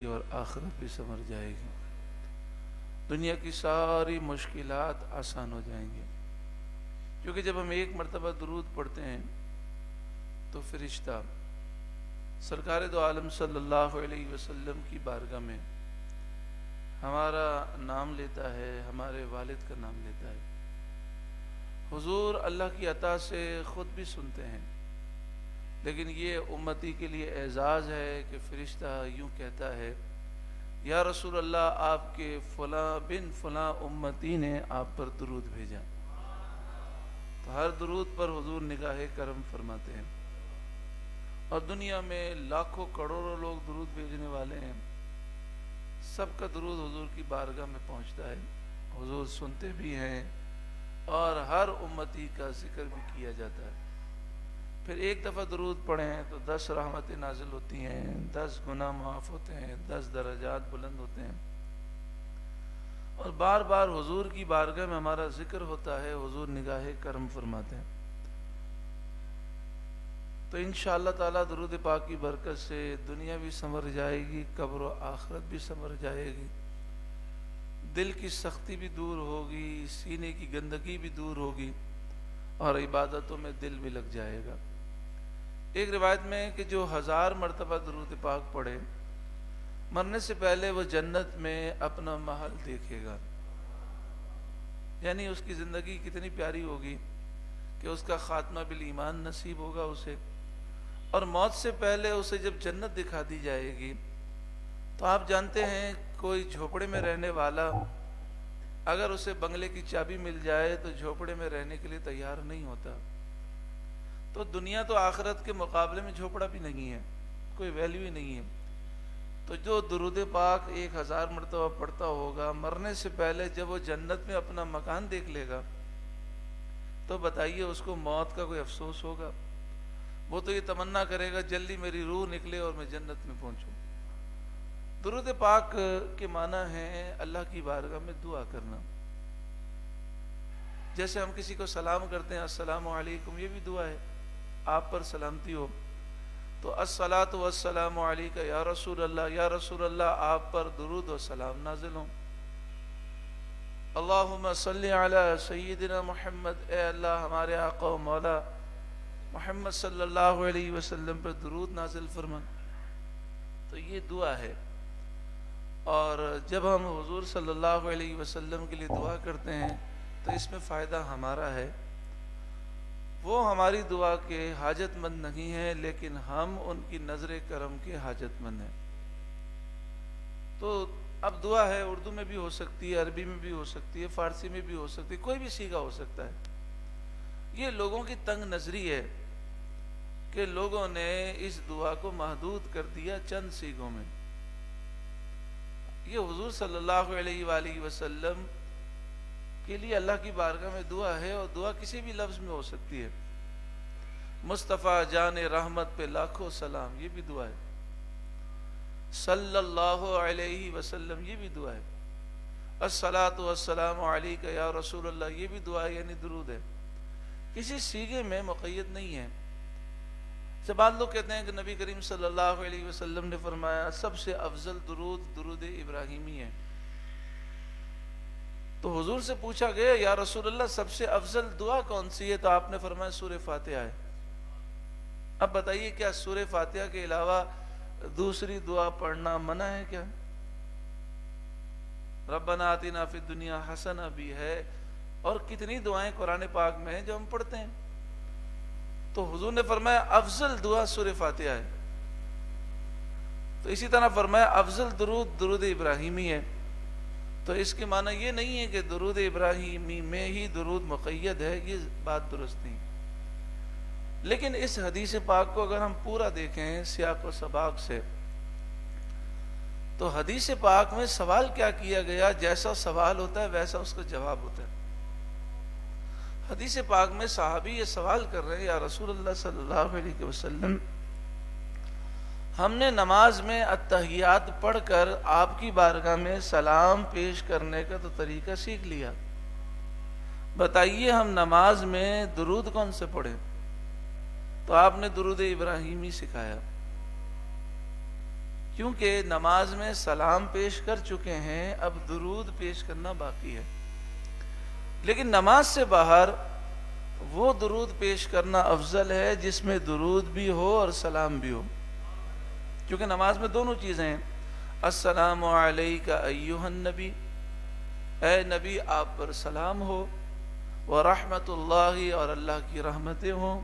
اور آخرت بھی سنور جائے گی. دنیا کی ساری مشکلات آسان ہو جائیں گی، کیونکہ جب ہم ایک مرتبہ درود پڑھتے ہیں تو فرشتہ سرکار دو عالم صلی اللہ علیہ وسلم کی بارگاہ میں ہمارا نام لیتا ہے، ہمارے والد کا نام لیتا ہے. حضور اللہ کی عطا سے خود بھی سنتے ہیں، لیکن یہ امتی کے لیے اعزاز ہے کہ فرشتہ یوں کہتا ہے، یا رسول اللہ آپ کے فلاں بن فلاں امتی نے آپ پر درود بھیجا. تو ہر درود پر حضور نگاہ کرم فرماتے ہیں، اور دنیا میں لاکھوں کروڑوں لوگ درود بھیجنے والے ہیں، سب کا درود حضور کی بارگاہ میں پہنچتا ہے. حضور سنتے بھی ہیں اور ہر امتی کا ذکر بھی کیا جاتا ہے. پھر ایک دفعہ درود پڑھیں تو 10 رحمتیں نازل ہوتی ہیں، 10 گناہ معاف ہوتے ہیں، 10 درجات بلند ہوتے ہیں. اور بار بار حضور کی بارگاہ میں ہمارا ذکر ہوتا ہے، حضور نگاہ کرم فرماتے ہیں. تو انشاءاللہ تعالی درود پاک کی برکت سے دنیا بھی سنور جائے گی، قبر و آخرت بھی سنور جائے گی، دل کی سختی بھی دور ہوگی، سینے کی گندگی بھی دور ہوگی، اور عبادتوں میں دل بھی لگ جائے گا. ایک روایت میں ہے کہ جو 1000 مرتبہ درود پاک پڑھے، مرنے سے پہلے وہ جنت میں اپنا محل دیکھے گا. یعنی اس کی زندگی کتنی پیاری ہوگی کہ اس کا خاتمہ بالایمان نصیب ہوگا اسے، اور موت سے پہلے اسے جب جنت دکھا دی جائے گی تو آپ جانتے ہیں کوئی جھوپڑے میں رہنے والا اگر اسے بنگلے کی چابی مل جائے تو جھوپڑے میں رہنے کے لیے تیار نہیں ہوتا. تو دنیا تو آخرت کے مقابلے میں جھوپڑا بھی نہیں ہے، کوئی ویلیو ہی نہیں ہے. تو جو درود پاک 1000 مرتبہ پڑھتا ہوگا، مرنے سے پہلے جب وہ جنت میں اپنا مکان دیکھ لے گا تو بتائیے اس کو موت کا کوئی افسوس ہوگا؟ وہ تو یہ تمنا کرے گا جلدی میری روح نکلے اور میں جنت میں پہنچوں. درود پاک کے معنی ہے اللہ کی بارگاہ میں دعا کرنا. جیسے ہم کسی کو سلام کرتے ہیں السلام علیکم، یہ بھی دعا ہے، آپ پر سلامتی ہو. تو الصلاۃ والسلام علیک یا رسول اللہ، یا رسول اللہ آپ پر درود و سلام نازل ہوں. اللہم صلی علی سیدنا محمد، اے اللہ ہمارے آقا و مولا محمد صلی اللہ علیہ وسلم پر درود نازل فرما. تو یہ دعا ہے. اور جب ہم حضور صلی اللہ علیہ وسلم کے لیے دعا کرتے ہیں تو اس میں فائدہ ہمارا ہے. وہ ہماری دعا کے حاجت مند نہیں ہیں، لیکن ہم ان کی نظر کرم کے حاجت مند ہیں. تو اب دعا ہے، اردو میں بھی ہو سکتی ہے، عربی میں بھی ہو سکتی ہے، فارسی میں بھی ہو سکتی ہے، کوئی بھی سیگا ہو سکتا ہے. یہ لوگوں کی تنگ نظری ہے کہ لوگوں نے اس دعا کو محدود کر دیا چند سیگوں میں. یہ حضور صلی اللہ علیہ وآلہ وسلم کے لیے اللہ کی بارگاہ میں دعا ہے، اور دعا کسی بھی لفظ میں ہو سکتی ہے. مصطفیٰ جان رحمت پہ لاکھوں سلام، یہ بھی دعا ہے. صلی اللہ علیہ وسلم، یہ بھی دعا ہے. الصلاۃ والسلام علیک یا رسول اللہ، یہ بھی دعا ہے، یعنی درود ہے. کسی سیگے میں مقید نہیں ہے. سے بعض لوگ کہتے ہیں کہ نبی کریم صلی اللہ علیہ وسلم نے فرمایا سب سے افضل درود درود ابراہیمی ہے. تو حضور سے پوچھا گیا یا رسول اللہ سب سے افضل دعا کون سی ہے؟ تو آپ نے فرمایا سورہ فاتحہ ہے. اب بتائیے کیا سورہ فاتحہ کے علاوہ دوسری دعا پڑھنا منع ہے کیا؟ ربنا آتنا فی الدنیا حسنہ بھی ہے، اور کتنی دعائیں قرآن پاک میں ہیں جو ہم پڑھتے ہیں. تو حضور نے فرمایا افضل دعا سورہ فاتحہ ہے. تو اسی طرح فرمایا افضل درود درود ابراہیمی ہے. تو اس کے معنی یہ نہیں ہے کہ درود ابراہیمی میں ہی درود مقید ہے، یہ بات درست نہیں. لیکن اس حدیث پاک کو اگر ہم پورا دیکھیں سیاق و سباق سے، تو حدیث پاک میں سوال کیا کیا گیا، جیسا سوال ہوتا ہے ویسا اس کا جواب ہوتا ہے. حدیث پاک میں صحابی یہ سوال کر رہے ہیں یا رسول اللہ صلی اللہ علیہ وسلم، ہم نے نماز میں التحیات پڑھ کر آپ کی بارگاہ میں سلام پیش کرنے کا تو طریقہ سیکھ لیا، بتائیے ہم نماز میں درود کون سے پڑھیں؟ تو آپ نے درود ابراہیمی سکھایا. کیونکہ نماز میں سلام پیش کر چکے ہیں، اب درود پیش کرنا باقی ہے۔ لیکن نماز سے باہر وہ درود پیش کرنا افضل ہے جس میں درود بھی ہو اور سلام بھی ہو، کیونکہ نماز میں دونوں چیزیں ہیں۔ السلام علیک ایھا النبی، اے نبی آپ پر سلام ہو، ورحمۃ اللہ، اور اللہ کی رحمتیں ہوں،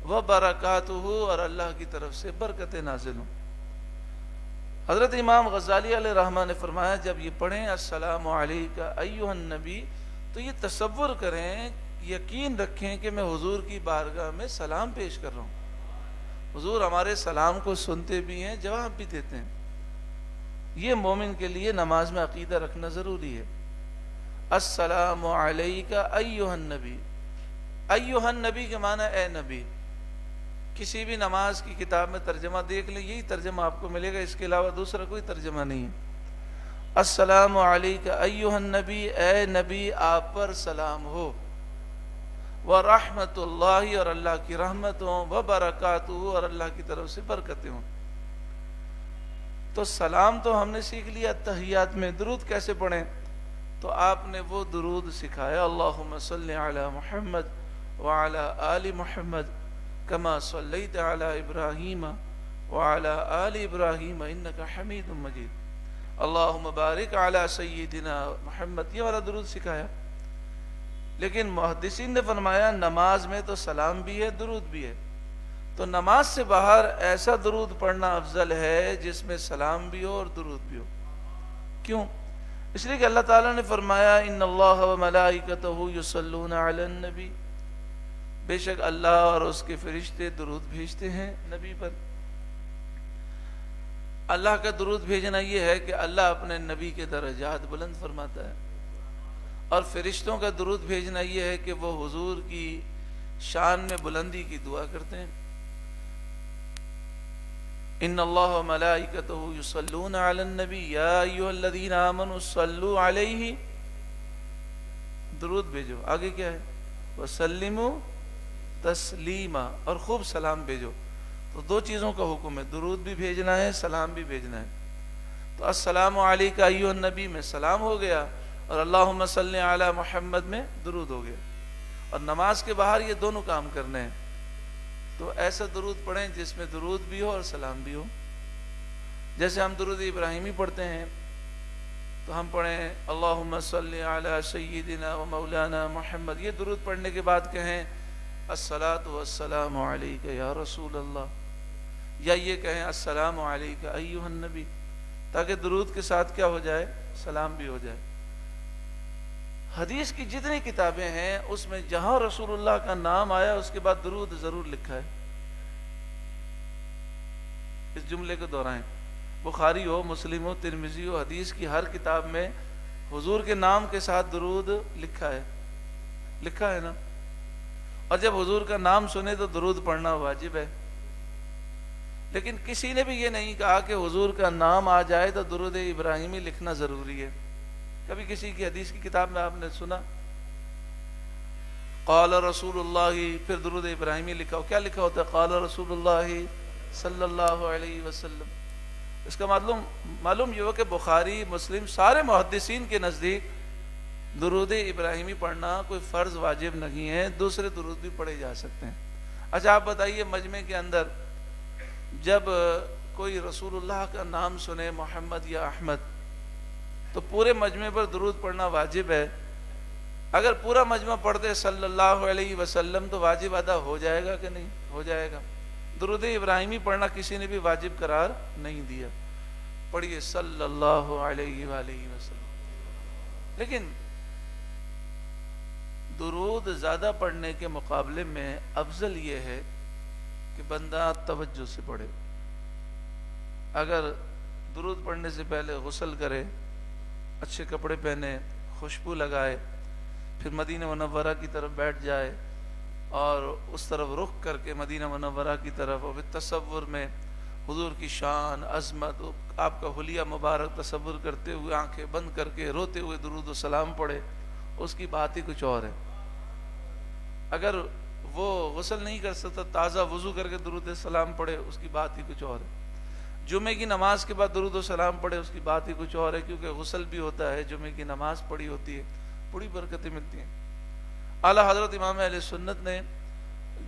وبرکاتہ، اور اللہ کی طرف سے برکتیں نازل ہوں۔ حضرت امام غزالی علیہ رحمہ نے فرمایا جب یہ پڑھیں السلام علیک ایھا النبی تو یہ تصور کریں، یقین رکھیں کہ میں حضور کی بارگاہ میں سلام پیش کر رہا ہوں، حضور ہمارے سلام کو سنتے بھی ہیں، جواب بھی دیتے ہیں۔ یہ مومن کے لیے نماز میں عقیدہ رکھنا ضروری ہے۔ السلام علیک ایھا النبی، ایھا النبی کے معنی اے نبی۔ کسی بھی نماز کی کتاب میں ترجمہ دیکھ لیں، یہی ترجمہ آپ کو ملے گا، اس کے علاوہ دوسرا کوئی ترجمہ نہیں ہے۔ السلام علیک ایھا النبی، اے نبی آپ پر سلام ہو، ورحمۃ اللہ، اور اللہ کی رحمت ہوں، وبرکاتہ، اور اللہ کی طرف سے برکتیں ہوں۔ تو سلام تو ہم نے سیکھ لیا، تحیات میں درود کیسے پڑھیں، تو آپ نے وہ درود سکھایا، اللہم صلی علی محمد وعلی آل محمد کما صلیت علی ابراہیم وعلی آل ابراہیم انک حمید مجید، اللہم بارک علی سیدنا محمد، یہ والا درود سکھایا۔ لیکن محدثین نے فرمایا نماز میں تو سلام بھی ہے، درود بھی ہے، تو نماز سے باہر ایسا درود پڑھنا افضل ہے جس میں سلام بھی ہو اور درود بھی ہو۔ کیوں؟ اس لیے کہ اللہ تعالیٰ نے فرمایا ان اللہ وملائکتہ یصلون علی النبی، بے شک اللہ اور اس کے فرشتے درود بھیجتے ہیں نبی پر۔ اللہ کا درود بھیجنا یہ ہے کہ اللہ اپنے نبی کے درجات بلند فرماتا ہے، اور فرشتوں کا درود بھیجنا یہ ہے کہ وہ حضور کی شان میں بلندی کی دعا کرتے ہیں۔ ان اللہ وملائکتہ یصلون علی النبی یا ایھا الذین آمنوا صلوا علیہ، درود بھیجو، آگے کیا ہے وسلموا تسلیما، اور خوب سلام بھیجو۔ تو دو چیزوں کا حکم ہے، درود بھی بھیجنا ہے، سلام بھی بھیجنا ہے۔ تو السلام علیک ایھا النبی میں سلام ہو گیا، اور اللہم صلی علی محمد میں درود ہو گیا، اور نماز کے باہر یہ دونوں کام کرنے ہیں۔ تو ایسا درود پڑھیں جس میں درود بھی ہو اور سلام بھی ہو۔ جیسے ہم درود ابراہیمی پڑھتے ہیں تو ہم پڑھیں اللہم صلی علی سیدنا و مولانا محمد، یہ درود پڑھنے کے بعد کہیں الصلاۃ والسلام علیک یا رسول اللہ، یا یہ کہیں السلام علیک ایھا النبی، تاکہ درود کے ساتھ کیا ہو جائے، سلام بھی ہو جائے۔ حدیث کی جتنی کتابیں ہیں اس میں جہاں رسول اللہ کا نام آیا اس کے بعد درود ضرور لکھا ہے، اس جملے کو دہرائیں، بخاری ہو، مسلم ہو، ترمذی ہو، حدیث کی ہر کتاب میں حضور کے نام کے ساتھ درود لکھا ہے نا، اور جب حضور کا نام سنے تو درود پڑھنا واجب ہے۔ لیکن کسی نے بھی یہ نہیں کہا کہ حضور کا نام آ جائے تو درود ابراہیمی لکھنا ضروری ہے۔ کبھی کسی کی حدیث کی کتاب میں آپ نے سنا قال رسول اللہ، پھر درود ابراہیمی لکھا ہو، کیا لکھا ہوتا ہے قال رسول اللہ صلی اللہ علیہ وسلم؟ اس کا معلوم یہ ہو کہ بخاری، مسلم، سارے محدثین کے نزدیک درود ابراہیمی پڑھنا کوئی فرض واجب نہیں ہے، دوسرے درود بھی پڑھے جا سکتے ہیں۔ اچھا آپ بتائیے، مجمع کے اندر جب کوئی رسول اللہ کا نام سنے محمد یا احمد تو پورے مجمع پر درود پڑھنا واجب ہے۔ اگر پورا مجمع پڑھتے صلی اللہ علیہ وسلم تو واجب ادا ہو جائے گا کہ نہیں؟ ہو جائے گا۔ درود ابراہیمی پڑھنا کسی نے بھی واجب قرار نہیں دیا، پڑھیے صلی اللہ علیہ وآلہ وسلم۔ لیکن درود زیادہ پڑھنے کے مقابلے میں افضل یہ ہے کہ بندہ توجہ سے پڑھے۔ اگر درود پڑھنے سے پہلے غسل کرے، اچھے کپڑے پہنے، خوشبو لگائے، پھر مدینہ منورہ کی طرف بیٹھ جائے اور اس طرف رخ کر کے مدینہ منورہ کی طرف، اور تصور میں حضور کی شان، عظمت، آپ کا حلیہ مبارک تصور کرتے ہوئے آنکھیں بند کر کے روتے ہوئے درود و سلام پڑھے، اس کی بات ہی کچھ اور ہے۔ اگر وہ غسل نہیں کر سکتا، تازہ وضو کر کے درود سلام پڑھے، اس کی بات ہی کچھ اور ہے۔ جمعے کی نماز کے بعد درود و سلام پڑھے اس کی بات ہی کچھ اور ہے، کیونکہ غسل بھی ہوتا ہے، جمعے کی نماز پڑھی ہوتی ہے، بڑی برکتیں ملتی ہیں۔ اعلیٰ حضرت امام اہل سنت نے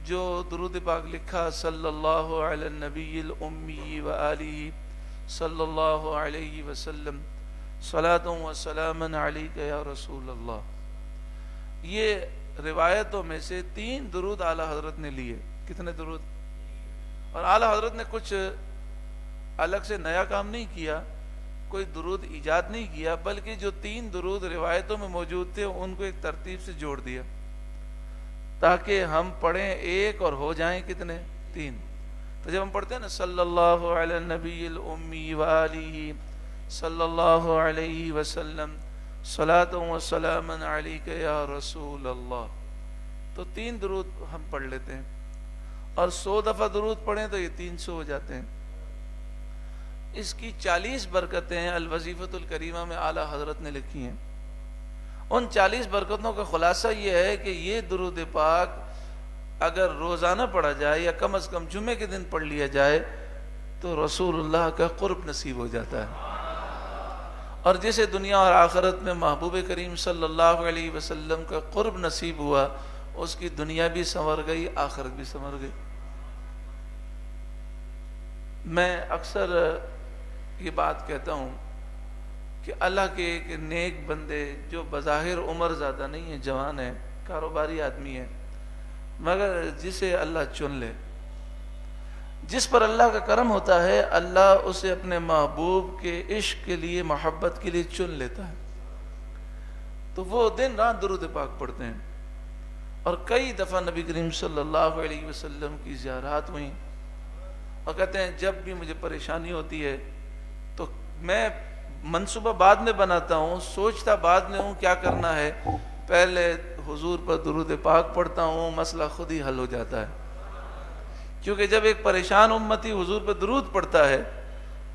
جو درود پاک لکھا، صلی اللہ علی النبی الامی و آلہ صلی اللہ علیہ وسلم صلاۃ و سلام علیک یا رسول اللہ، یہ روایتوں میں سے 3 درود اعلیٰ حضرت نے لیے۔ کتنے درود؟ اور اعلیٰ حضرت نے کچھ الگ سے نیا کام نہیں کیا، کوئی درود ایجاد نہیں کیا، بلکہ جو 3 درود روایتوں میں موجود تھے ان کو ایک ترتیب سے جوڑ دیا تاکہ ہم پڑھیں ایک اور ہو جائیں کتنے؟ 3۔ تو جب ہم پڑھتے ہیں نا صلی اللہ علی النبی الامی و آلہ صلی اللہ علیہ وسلم صلاۃ و سلام علیک یا رسول اللہ، تو 3 درود ہم پڑھ لیتے ہیں، اور 100 دفعہ درود پڑھیں تو یہ 300 ہو جاتے ہیں۔ اس کی 40 برکتیں الوظیفۃ الکریمہ میں اعلیٰ حضرت نے لکھی ہیں۔ ان 40 برکتوں کا خلاصہ یہ ہے کہ یہ درود پاک اگر روزانہ پڑھا جائے یا کم از کم جمعے کے دن پڑھ لیا جائے تو رسول اللہ کا قرب نصیب ہو جاتا ہے، اور جسے دنیا اور آخرت میں محبوب کریم صلی اللہ علیہ وسلم کا قرب نصیب ہوا، اس کی دنیا بھی سنور گئی، آخرت بھی سنور گئی۔ میں اکثر یہ بات کہتا ہوں کہ اللہ کے ایک نیک بندے جو بظاہر عمر زیادہ نہیں ہے، جوان ہے، کاروباری آدمی ہے، مگر جسے اللہ چن لے، جس پر اللہ کا کرم ہوتا ہے، اللہ اسے اپنے محبوب کے عشق کے لیے، محبت کے لیے چن لیتا ہے، تو وہ دن رات درود پاک پڑھتے ہیں۔ اور کئی دفعہ نبی کریم صلی اللہ علیہ وسلم کی زیارات ہوئیں، اور کہتے ہیں جب بھی مجھے پریشانی ہوتی ہے تو میں منصوبہ بعد میں بناتا ہوں، سوچتا بعد میں ہوں کیا کرنا ہے، پہلے حضور پر درود پاک پڑھتا ہوں، مسئلہ خود ہی حل ہو جاتا ہے۔ کیونکہ جب ایک پریشان امتی حضور پر درود پڑھتا ہے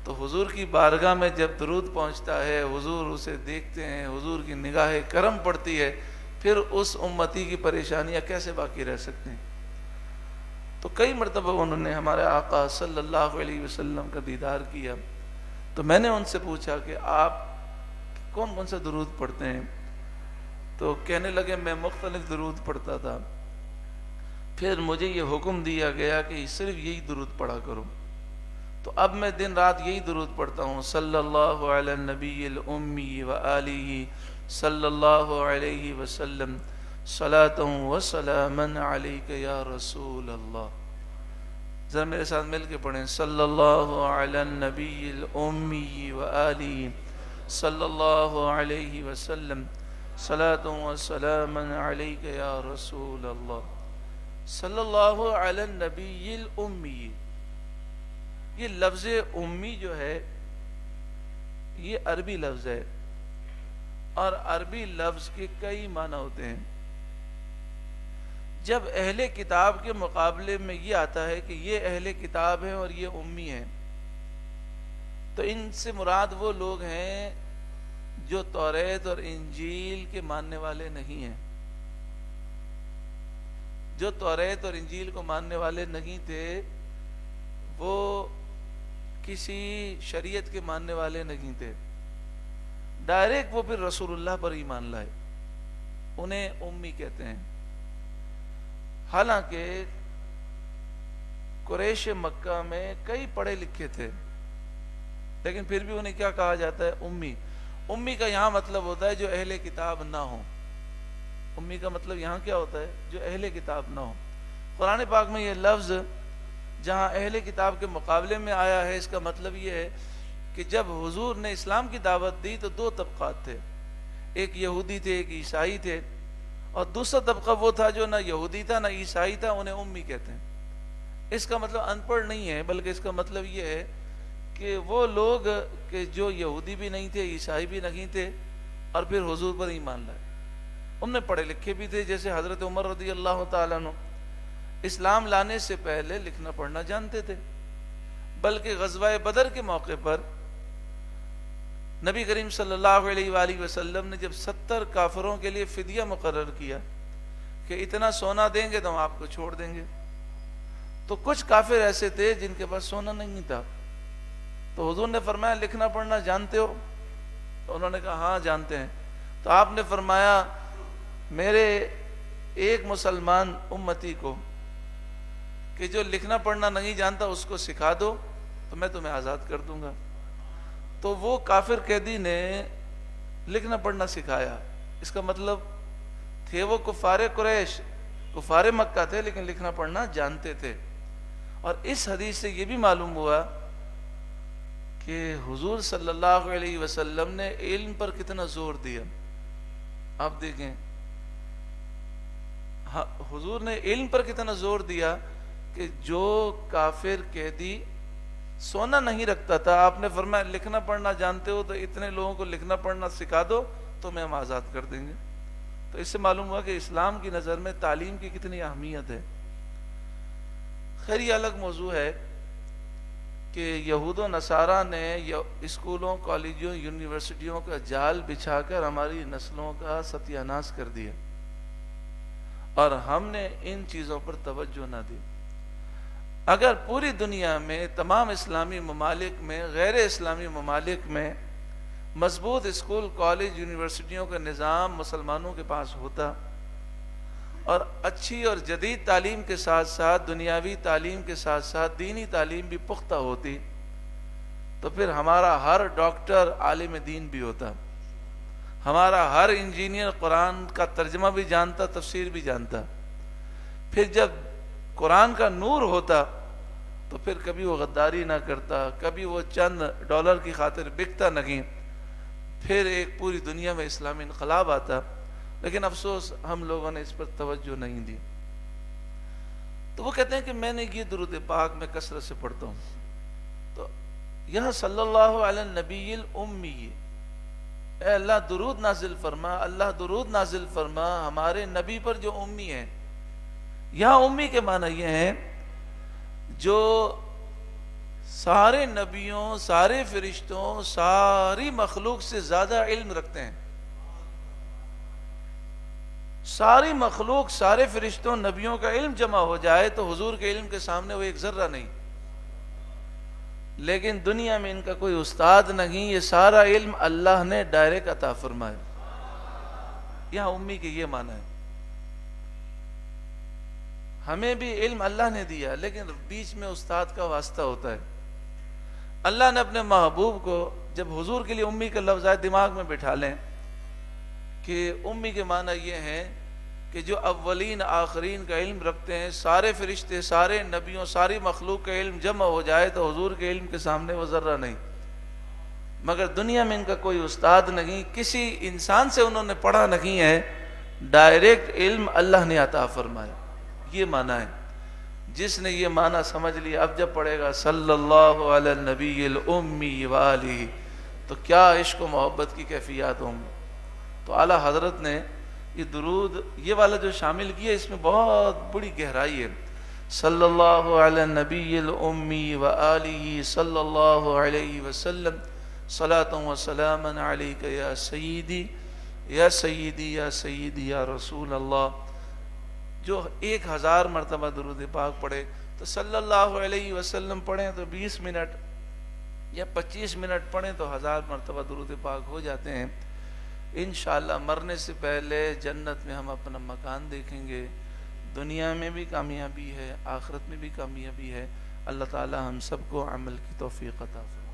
تو حضور کی بارگاہ میں جب درود پہنچتا ہے، حضور اسے دیکھتے ہیں، حضور کی نگاہ کرم پڑتی ہے، پھر اس امتی کی پریشانیاں کیسے باقی رہ سکتے ہیں۔ تو کئی مرتبہ انہوں نے ہمارے آقا صلی اللہ علیہ وسلم کا دیدار کیا، تو میں نے ان سے پوچھا کہ آپ کون کون سا درود پڑھتے ہیں؟ تو کہنے لگے میں مختلف درود پڑھتا تھا، پھر مجھے یہ حکم دیا گیا کہ صرف یہی درود پڑھا کرو، تو اب میں دن رات یہی درود پڑھتا ہوں، صلی اللہ علی النبی الامی و آلہ صلی اللہ علیہ وسلم صلاۃ و سلام علیک یا رسول اللہ۔ ذرا میرے ساتھ مل کے پڑھیں، صلی اللہ علی النبی الامی و آلہ صلی اللہ علیہ وسلم صلاۃ و سلام علیک یا رسول اللہ۔ صلی اللہ علی النبی الامی، یہ لفظ امی جو ہے یہ عربی لفظ ہے، اور عربی لفظ کے کئی معنی ہوتے ہیں۔ جب اہل کتاب کے مقابلے میں یہ آتا ہے کہ یہ اہل کتاب ہیں اور یہ امی ہیں، تو ان سے مراد وہ لوگ ہیں جو توریت اور انجیل کے ماننے والے نہیں ہیں۔ جو توریت اور انجیل کو ماننے والے نہیں تھے وہ کسی شریعت کے ماننے والے نہیں تھے، ڈائریکٹ وہ پھر رسول اللہ پر ایمان لائے، انہیں امی کہتے ہیں۔ حالانکہ قریش مکہ میں کئی پڑھے لکھے تھے، لیکن پھر بھی انہیں کیا کہا جاتا ہے؟ امی۔ امی کا یہاں مطلب ہوتا ہے جو اہل کتاب نہ ہو۔ امی کا مطلب یہاں کیا ہوتا ہے؟ جو اہل کتاب نہ ہو۔ قرآن پاک میں یہ لفظ جہاں اہل کتاب کے مقابلے میں آیا ہے، اس کا مطلب یہ ہے کہ جب حضور نے اسلام کی دعوت دی تو 2 طبقات تھے، ایک یہودی تھے، ایک عیسائی تھے، اور دوسرا طبقہ وہ تھا جو نہ یہودی تھا نہ عیسائی تھا، انہیں امی کہتے ہیں۔ اس کا مطلب ان پڑھ نہیں ہے، بلکہ اس کا مطلب یہ ہے کہ وہ لوگ کہ جو یہودی بھی نہیں تھے، عیسائی بھی نہیں تھے، اور پھر حضور پر ایمان لائے، ان میں پڑھے لکھے بھی تھے، جیسے حضرت عمر رضی اللہ تعالیٰ عنہ اسلام لانے سے پہلے لکھنا پڑھنا جانتے تھے، بلکہ غزوہ بدر کے موقع پر نبی کریم صلی اللہ علیہ وآلہ وسلم نے جب 70 کافروں کے لیے فدیہ مقرر کیا کہ اتنا سونا دیں گے تو ہم آپ کو چھوڑ دیں گے، تو کچھ کافر ایسے تھے جن کے پاس سونا نہیں تھا، تو حضور نے فرمایا لکھنا پڑھنا جانتے ہو؟ تو انہوں نے کہا ہاں جانتے ہیں. تو آپ نے فرمایا میرے ایک مسلمان امتی کو کہ جو لکھنا پڑھنا نہیں جانتا اس کو سکھا دو تو میں تمہیں آزاد کر دوں گا. تو وہ کافر قیدی نے لکھنا پڑھنا سکھایا. اس کا مطلب تھے وہ کفار قریش، کفار مکہ تھے، لیکن لکھنا پڑھنا جانتے تھے. اور اس حدیث سے یہ بھی معلوم ہوا کہ حضور صلی اللہ علیہ وسلم نے علم پر کتنا زور دیا. آپ دیکھیں حضور نے علم پر کتنا زور دیا کہ جو کافر قیدی سونا نہیں رکھتا تھا، آپ نے فرمایا لکھنا پڑھنا جانتے ہو تو اتنے لوگوں کو لکھنا پڑھنا سکھا دو تو میں ہم آزاد کر دیں گے. تو اس سے معلوم ہوا کہ اسلام کی نظر میں تعلیم کی کتنی اہمیت ہے. خیر یہ الگ موضوع ہے کہ یہود و نصارہ نے اسکولوں، کالجوں، یونیورسٹیوں کا جال بچھا کر ہماری نسلوں کا ستیہ ناش کر دیا اور ہم نے ان چیزوں پر توجہ نہ دی. اگر پوری دنیا میں تمام اسلامی ممالک میں، غیر اسلامی ممالک میں مضبوط اسکول، کالج، یونیورسٹیوں کا نظام مسلمانوں کے پاس ہوتا اور اچھی اور جدید تعلیم کے ساتھ ساتھ دنیاوی تعلیم کے ساتھ ساتھ دینی تعلیم بھی پختہ ہوتی تو پھر ہمارا ہر ڈاکٹر عالم دین بھی ہوتا، ہمارا ہر انجینئر قرآن کا ترجمہ بھی جانتا، تفسیر بھی جانتا. پھر جب قرآن کا نور ہوتا تو پھر کبھی وہ غداری نہ کرتا، کبھی وہ چند ڈالر کی خاطر بکتا نہیں، پھر ایک پوری دنیا میں اسلامی انقلاب آتا. لیکن افسوس ہم لوگوں نے اس پر توجہ نہیں دی. تو وہ کہتے ہیں کہ میں نے یہ درود پاک میں کثرت سے پڑھتا ہوں. تو یہاں صلی اللہ علی النبی الامی، اے اللہ درود نازل فرما، اللہ درود نازل فرما ہمارے نبی پر جو امی ہیں. یہاں امی کے معنی یہ ہیں جو سارے نبیوں، سارے فرشتوں، ساری مخلوق سے زیادہ علم رکھتے ہیں. ساری مخلوق، سارے فرشتوں، نبیوں کا علم جمع ہو جائے تو حضور کے علم کے سامنے وہ ایک ذرہ نہیں. لیکن دنیا میں ان کا کوئی استاد نہیں، یہ سارا علم اللہ نے ڈائریکٹ عطا فرمایا. یہاں امی کے یہ معنی ہے. ہمیں بھی علم اللہ نے دیا لیکن بیچ میں استاد کا واسطہ ہوتا ہے. اللہ نے اپنے محبوب کو جب حضور کے لیے امی کا لفظ آئے دماغ میں بٹھا لیں کہ امی کے معنی یہ ہیں کہ جو اولین آخرین کا علم رکھتے ہیں، سارے فرشتے، سارے نبیوں، ساری مخلوق کا علم جمع ہو جائے تو حضور کے علم کے سامنے وہ ذرہ نہیں. مگر دنیا میں ان کا کوئی استاد نہیں، کسی انسان سے انہوں نے پڑھا نہیں ہے، ڈائریکٹ علم اللہ نے عطا فرمایا. یہ معنی ہے. جس نے یہ معنی سمجھ لیا اب جب پڑھے گا صلی اللہ علی النبی الامی وآلہ تو کیا عشق و محبت کی کیفیات ہوں گی. تو اعلیٰ حضرت نے یہ درود یہ والا جو شامل کیا اس میں بہت بڑی گہرائی ہے. صلی اللہ علی النبی الامی وآلہ صلی اللہ علیہ وسلم صلاۃ و سلام علیک یا سیدی یا سیدی یا سیدی یا رسول اللہ. جو 1000 مرتبہ درود پاک پڑھے تو صلی اللہ علیہ وسلم پڑھیں تو 20 منٹ یا 25 منٹ پڑھیں تو 1000 مرتبہ درود پاک ہو جاتے ہیں. انشاءاللہ مرنے سے پہلے جنت میں ہم اپنا مکان دیکھیں گے. دنیا میں بھی کامیابی ہے، آخرت میں بھی کامیابی ہے. اللہ تعالی ہم سب کو عمل کی توفیق عطا فرمائے.